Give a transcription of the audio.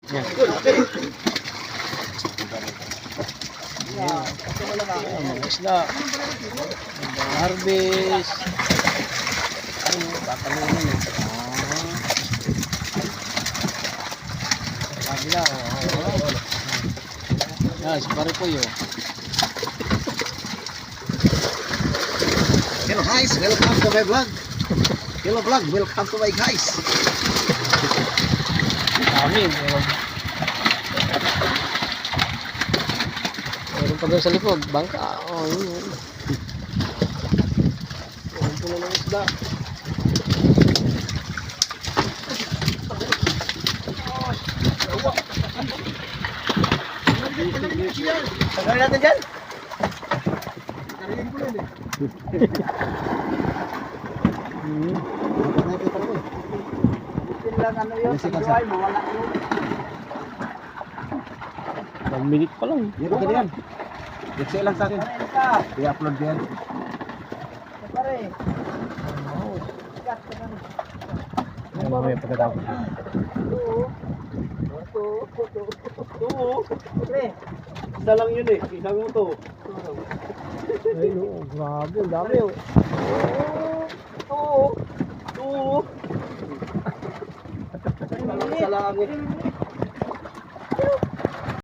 Yan. Mga isda. Harvest. Ano, kakalunin eh. Kabila. Yan, si pare po yun. Hello guys, welcome to my vlog. Hello vlog, welcome to my guys. Amin. Meron pa doon sa likod. Bangka. Oh, yun. Meron po na ng isda. Tagalin natin dyan. Lang ano yun, sa UI, mawala yun. 1 minute pa lang. Dito ka yan. Dito lang sa akin. I-upload yan. Yan, mamaya pagkatapos. Isa lang yun eh. Isang mo to. Ay, no, grabe. Ang dami oh. Sa langit.